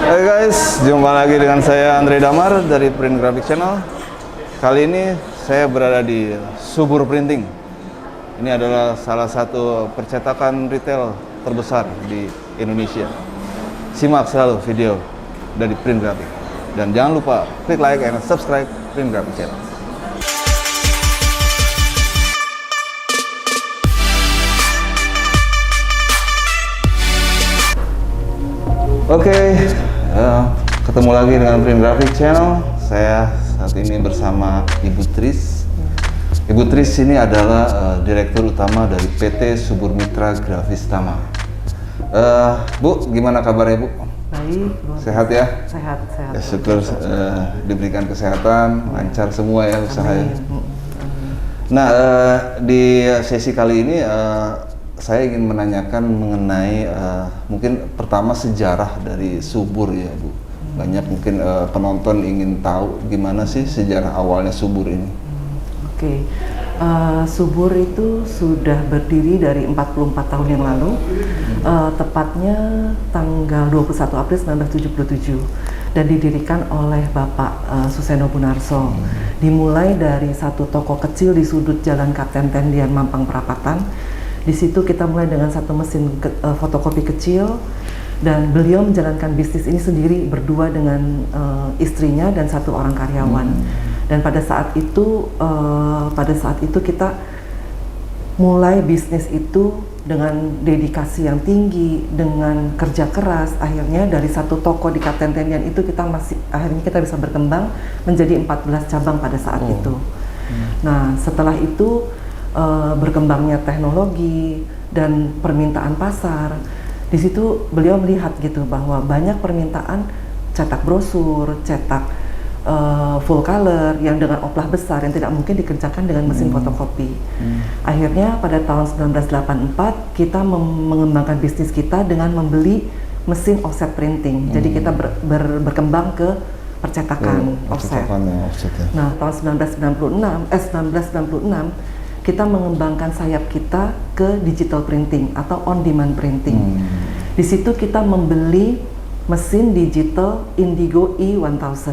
Hai guys, jumpa lagi dengan saya Andre Damar dari Print Graphic Channel. Kali ini saya berada di Subur Printing. Ini adalah salah satu percetakan retail terbesar di Indonesia. Simak selalu video dari Print Graphic. Dan jangan lupa klik like and subscribe Print Graphic Channel. Oke, ketemu lagi dengan Print Graphic Channel. Saya saat ini bersama Ibu Tris. Ibu Tris ini adalah direktur utama dari PT Subur Mitra Grafistama. Bu, gimana kabarnya Bu? Baik. Sehat ya? Sehat. Ya, syukur diberikan kesehatan, lancar semua ya usahanya. Nah, di sesi kali ini saya ingin menanyakan mengenai mungkin pertama sejarah dari Subur ya Bu. Banyak mungkin penonton ingin tahu gimana sih sejarah awalnya Subur ini. Oke. Subur itu sudah berdiri dari 44 tahun yang lalu, tepatnya tanggal 21 April 1977 dan didirikan oleh Bapak Suseno Bunarso. Dimulai dari satu toko kecil di sudut Jalan Kapten Tendian, Mampang Perapatan. Di situ kita mulai dengan satu mesin fotokopi kecil dan beliau menjalankan bisnis ini sendiri berdua dengan istrinya dan satu orang karyawan. Dan pada saat itu kita mulai bisnis itu dengan dedikasi yang tinggi, dengan kerja keras. Akhirnya dari satu toko di Kapten Tendian itu akhirnya kita bisa berkembang menjadi 14 cabang pada saat itu. Nah, setelah itu berkembangnya teknologi dan permintaan pasar, di situ beliau melihat gitu bahwa banyak permintaan cetak brosur, cetak full color yang dengan oplah besar yang tidak mungkin dikerjakan dengan mesin fotokopi. Akhirnya pada tahun 1984 kita mengembangkan bisnis kita dengan membeli mesin offset printing. Jadi kita berkembang ke percetakan offset. Nah, tahun 1996 kita mengembangkan sayap kita ke digital printing atau on demand printing. Di situ kita membeli mesin digital Indigo E1000.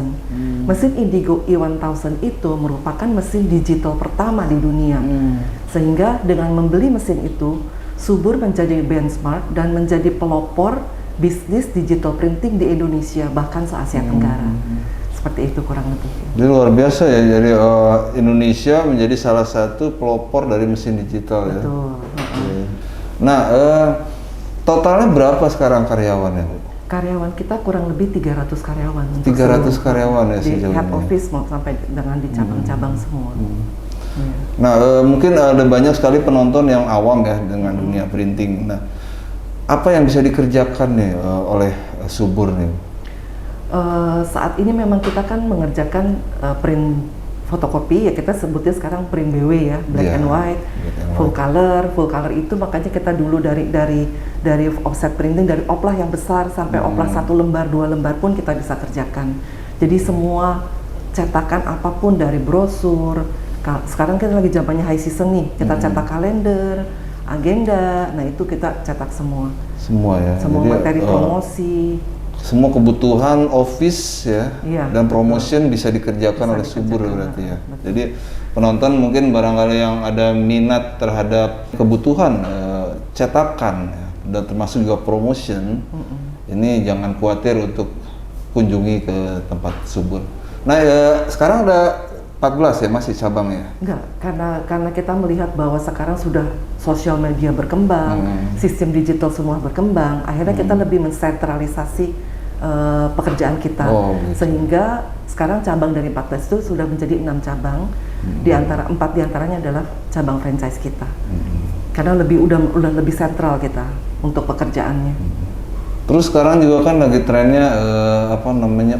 Mesin Indigo E1000 itu merupakan mesin digital pertama di dunia. Sehingga dengan membeli mesin itu, Subur menjadi benchmark dan menjadi pelopor bisnis digital printing di Indonesia, bahkan se-Asia Tenggara. Seperti itu kurang lebih. Jadi luar biasa ya, jadi Indonesia menjadi salah satu pelopor dari mesin digital. Betul. Ya. Nah, totalnya berapa sekarang karyawannya Bu? Karyawan kita kurang lebih 300 karyawan. 300 karyawan ya di sejauh head ini. office mau sampai dengan di cabang-cabang semua. Nah, mungkin ada banyak sekali penonton yang awam ya dengan dunia printing. Nah, apa yang bisa dikerjakan nih oleh Subur nih? Saat ini memang kita kan mengerjakan print fotokopi, ya kita sebutnya sekarang print BW ya, black and white, full color itu makanya kita dulu dari offset printing, dari oplah yang besar sampai oplah 1 lembar 2 lembar pun kita bisa kerjakan. Jadi semua cetakan apapun dari brosur, sekarang kita lagi zamannya high season nih, kita cetak kalender, agenda, nah itu kita cetak semua ya. Semua jadi, materi promosi. Semua kebutuhan office ya, dan promotion bisa dikerjakan oleh Subur berarti ya. Betul. Jadi penonton mungkin barangkali yang ada minat terhadap kebutuhan cetakan ya, dan termasuk juga promotion, ini jangan khawatir untuk kunjungi ke tempat Subur. Nah, sekarang ada 14 ya, masih cabang ya? Enggak, karena kita melihat bahwa sekarang sudah sosial media berkembang, sistem digital semua berkembang, akhirnya kita lebih mensentralisasi pekerjaan kita, sehingga sekarang cabang dari 14 itu sudah menjadi 6 cabang, di antara 4 diantaranya adalah cabang franchise kita, karena udah lebih sentral kita untuk pekerjaannya. Terus sekarang juga kan lagi trennya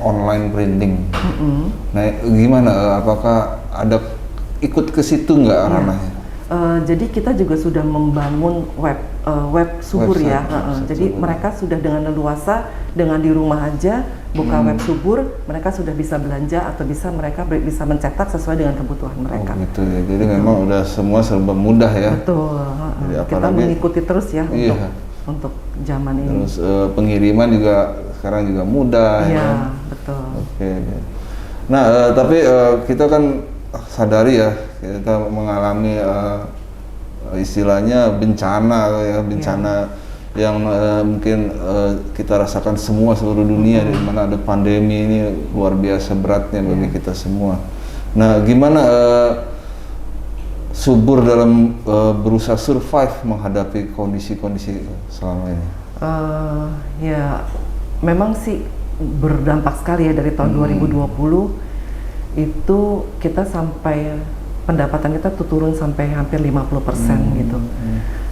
online printing. Nah, gimana? Apakah ada ikut ke situ nggak ranahnya? Jadi kita juga sudah membangun web Subur ya. Jadi mereka sudah dengan leluasa, dengan di rumah aja buka web Subur, mereka sudah bisa belanja atau mereka bisa mencetak sesuai dengan kebutuhan mereka. Oh gitu ya. Jadi memang udah semua serba mudah ya. Betul. Jadi kita mengikuti terus ya untuk zaman ini. Terus pengiriman juga sekarang juga mudah. Iya, ya kan? betul. Oke. Nah, tapi kita kan sadari ya, kita mengalami istilahnya bencana ya, bencana yang mungkin kita rasakan semua seluruh dunia, di mana ada pandemi ini luar biasa beratnya bagi kita semua. Nah, gimana Subur dalam berusaha survive menghadapi kondisi-kondisi selama ini? Ya, memang sih berdampak sekali ya dari tahun 2020 itu kita sampai pendapatan kita tuh turun sampai hampir 50% gitu.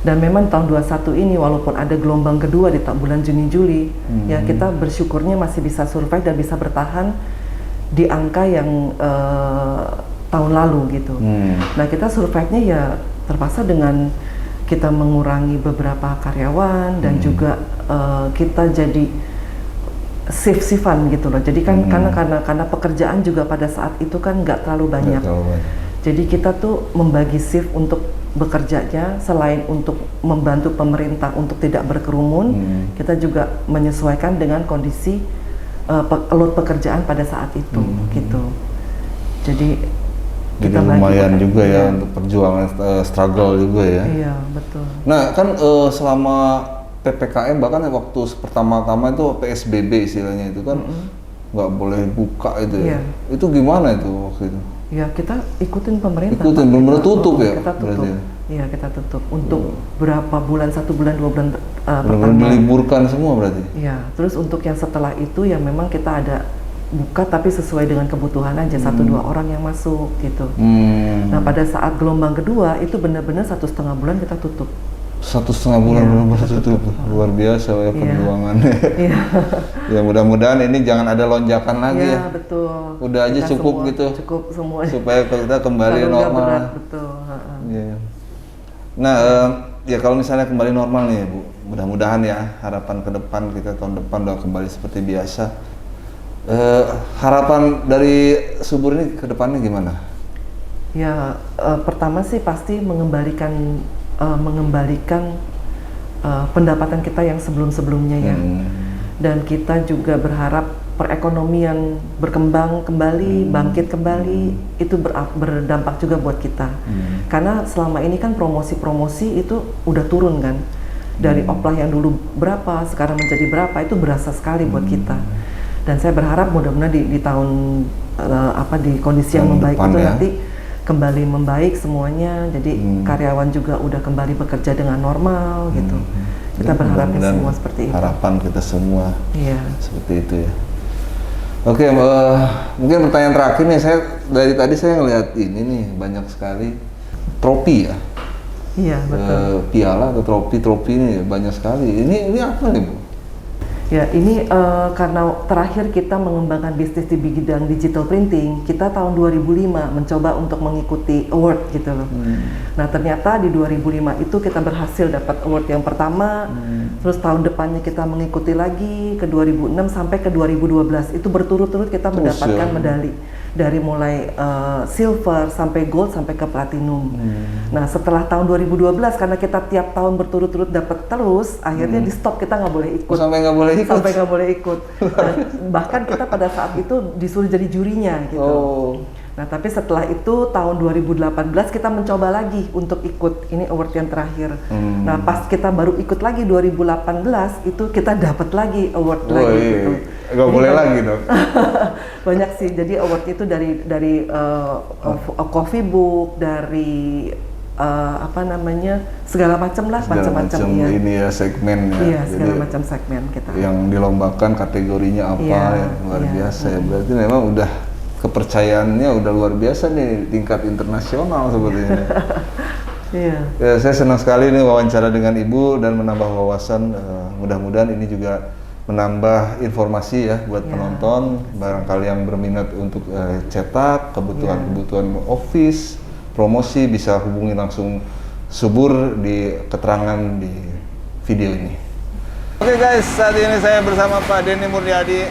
Dan memang tahun 21 ini walaupun ada gelombang kedua di bulan Juni-Juli, ya kita bersyukurnya masih bisa survive dan bisa bertahan di angka yang tahun lalu gitu. Nah, kita survive-nya ya terpaksa dengan kita mengurangi beberapa karyawan dan juga kita jadi shift-shiftan gitu loh. Jadi kan karena pekerjaan juga pada saat itu kan nggak terlalu banyak. Jadi kita tuh membagi shift untuk bekerjanya, selain untuk membantu pemerintah untuk tidak berkerumun, kita juga menyesuaikan dengan kondisi load pekerjaan pada saat itu gitu. Jadi kita lumayan juga ya untuk perjuangan struggle juga ya. Iya, betul. Nah, kan selama PPKM bahkan waktu pertama-tama itu PSBB istilahnya itu kan nggak boleh buka itu ya. Itu gimana itu waktu itu? Ya, kita ikutin pemerintah. Ikutin, benar-benar tutup ya? Kita tutup. Iya, kita tutup untuk berapa bulan, 1 bulan, 2 bulan pertama. Diliburkan semua berarti? Iya, terus untuk yang setelah itu ya memang kita ada buka tapi sesuai dengan kebutuhan aja, 1-2 orang yang masuk gitu. Nah, pada saat gelombang kedua itu benar-benar 1,5 bulan kita tutup. 1,5 bulan benar-benar tutup. Luar biasa ya perjuangannya. Ya mudah-mudahan ini jangan ada lonjakan lagi ya. Betul. Udah aja kita cukup semua, gitu. Cukup semua. Supaya kita kembali normal. Berat, betul. Nah, ya kalau misalnya kembali normal nih Bu, mudah-mudahan ya harapan ke depan kita tahun depan udah kembali seperti biasa. Harapan dari Subur ini ke depannya gimana? Ya, pertama sih pasti mengembalikan pendapatan kita yang sebelum-sebelumnya ya. Dan kita juga berharap perekonomian berkembang kembali, bangkit kembali, itu berdampak juga buat kita. Karena selama ini kan promosi-promosi itu udah turun kan. Dari oplah yang dulu berapa, sekarang menjadi berapa, itu berasa sekali buat kita. Dan saya berharap mudah-mudahan di tahun di kondisi yang membaik itu nanti kembali membaik semuanya. Jadi karyawan juga udah kembali bekerja dengan normal gitu. Kita berharapnya semua seperti itu. Harapan kita semua seperti itu ya. Oke, mungkin pertanyaan terakhir nih, saya dari tadi saya ngeliat ini nih banyak sekali trofi ya. Iya, betul. Piala atau trofi ini banyak sekali. Ini apa nih Bu? Ya, ini karena terakhir kita mengembangkan bisnis di bidang digital printing, kita tahun 2005 mencoba untuk mengikuti award gitu loh. Nah, ternyata di 2005 itu kita berhasil dapat award yang pertama, terus tahun depannya kita mengikuti lagi ke 2006 sampai ke 2012. Itu berturut-turut kita mendapatkan medali. Dari mulai silver sampai gold sampai ke platinum. Nah, setelah tahun 2012 karena kita tiap tahun berturut-turut dapat terus, akhirnya di stop, kita nggak boleh ikut. Sampai nggak boleh ikut. Sampai nggak boleh ikut. Dan bahkan kita pada saat itu disuruh jadi jurinya gitu. Nah, tapi setelah itu tahun 2018 kita mencoba lagi untuk ikut, ini award yang terakhir. Nah, pas kita baru ikut lagi 2018 itu kita dapat lagi award lagi gitu. Gak boleh lagi dong. Banyak sih, jadi award itu dari coffee book, dari segala macam lah, macam-macam ya. Ini ya segmen ya. Iya, segala macam segmen kita. Yang dilombakan kategorinya apa ya, luar biasa ya. Berarti memang udah kepercayaannya udah luar biasa nih, tingkat internasional sepertinya. Iya. Ya, saya senang sekali nih wawancara dengan Ibu dan menambah wawasan. Mudah-mudahan ini juga menambah informasi ya buat penonton, barangkali yang berminat untuk cetak, kebutuhan office, promosi, bisa hubungi langsung Subur di keterangan di video ini. Oke guys, saat ini saya bersama Pak Denny Murniadi,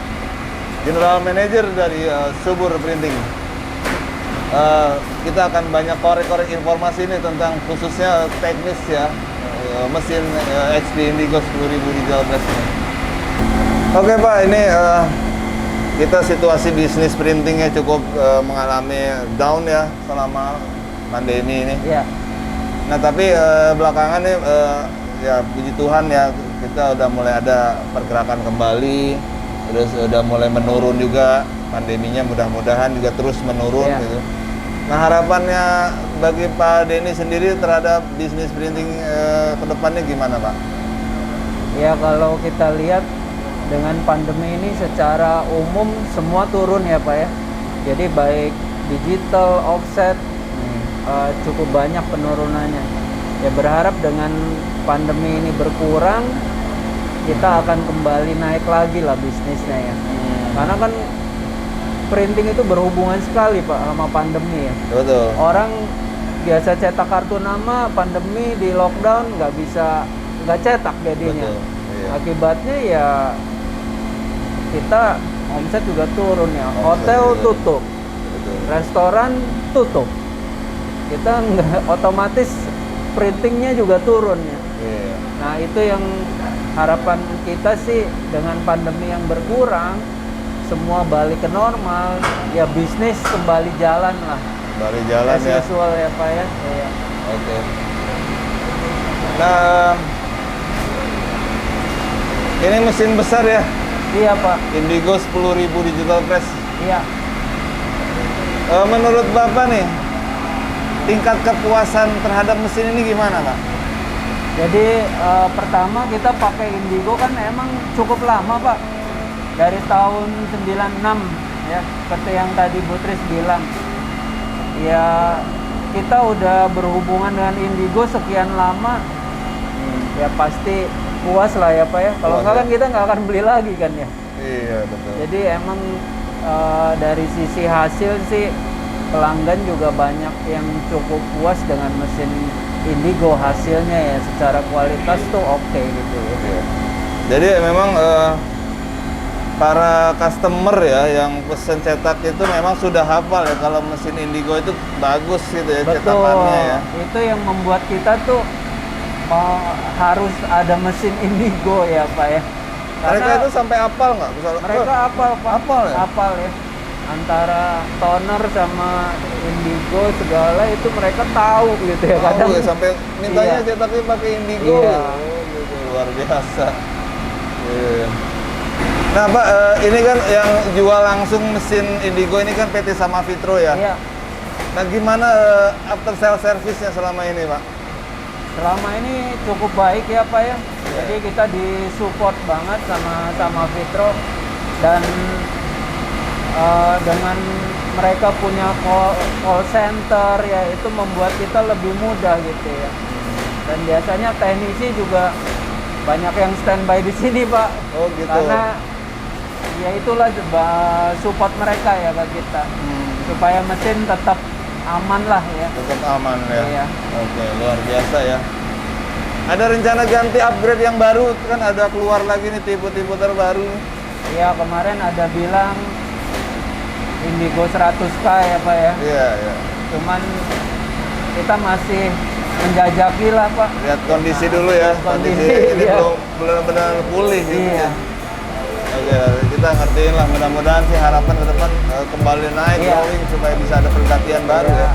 General Manager dari Subur Printing. Kita akan banyak korek-korek informasi ini tentang khususnya teknis ya, mesin HP Indigo 10.000 digital press ini. Oke Pak, ini kita situasi bisnis printingnya cukup mengalami down ya selama pandemi ini. Iya. Nah tapi belakangan nih ya puji Tuhan ya kita udah mulai ada pergerakan kembali, terus udah mulai menurun juga pandeminya, mudah-mudahan juga terus menurun Iya. gitu. Nah harapannya bagi Pak Denny sendiri terhadap bisnis printing ke depannya gimana Pak? Ya kalau kita lihat dengan pandemi ini secara umum semua turun ya Pak ya. Jadi baik digital, offset, cukup banyak penurunannya. Ya berharap dengan pandemi ini berkurang, kita akan kembali naik lagi lah bisnisnya ya. Karena kan printing itu berhubungan sekali Pak sama pandemi ya. Betul. Orang biasa cetak kartu nama, pandemi di lockdown nggak cetak jadinya. Betul, iya. Akibatnya ya kita omset juga turun ya. Omset Hotel juga. tutup, Betul. restoran tutup. Kita nggak otomatis printingnya juga turun ya. Iya. Nah itu yang harapan kita sih dengan pandemi yang berkurang, semua balik ke normal, ya bisnis kembali jalan lah. Kembali jalan As ya. usual ya Pak ya. Iya. Oke. Nah, ini mesin besar ya, Iya Pak. Indigo 10.000 digital press. Iya. Menurut Bapak nih, tingkat kepuasan terhadap mesin ini gimana Pak? Jadi pertama kita pakai Indigo kan emang cukup lama Pak. Dari tahun 96 ya, seperti yang tadi Bu Tris bilang. Ya kita udah berhubungan dengan Indigo sekian lama. Ya pasti puas lah ya Pak ya. Kalau Puas, enggak ya. kan kita nggak akan beli lagi kan ya. Iya betul. Jadi emang dari sisi hasil sih pelanggan juga banyak yang cukup puas dengan mesin Indigo hasilnya ya, secara kualitas tuh oke gitu ya. Iya. Jadi memang para customer ya yang pesen cetak itu memang sudah hafal ya kalau mesin Indigo itu bagus gitu ya Betul, cetakannya ya. itu yang membuat kita tuh harus ada mesin Indigo ya Pak ya. Mereka itu sampai hafal nggak? Misalnya, mereka hafal Pak. hafal ya? Hafal ya. Antara toner sama Indigo segala itu mereka tahu gitu ya. Tahu ya, sampai mintanya Iya. cetaknya pakai Indigo. Iya. Oh, gitu, luar biasa. Iya. Nah Pak, ini kan yang jual langsung mesin Indigo ini kan PT Sama Vitro ya. Iya. Nah gimana after sale service-nya selama ini Pak? Selama ini cukup baik ya Pak ya. Jadi kita disupport banget sama Vitro, dan dengan mereka punya call center ya, itu membuat kita lebih mudah gitu ya. Dan biasanya teknisi juga banyak yang standby di sini Pak. Oh gitu. Karena ya itulah support mereka ya ke kita, supaya mesin tetap aman lah ya. Tetap aman ya. Iya. Oke, luar biasa ya. Ada rencana ganti upgrade yang baru, kan ada keluar lagi nih tipe-tipe terbaru. Iya, kemarin ada bilang Indigo 100K ya Pak ya. Iya, iya. Cuman kita masih menjajaki lah Pak. Lihat kondisi Nah, dulu ya. lihat Kondisi ini iya. belum benar-benar pulih gitu Iya. ya. Oke, kita ngertiin lah, mudah-mudahan sih harapan ke depan kembali naik, Iya. growing supaya bisa ada pergantian baru Iya. ya.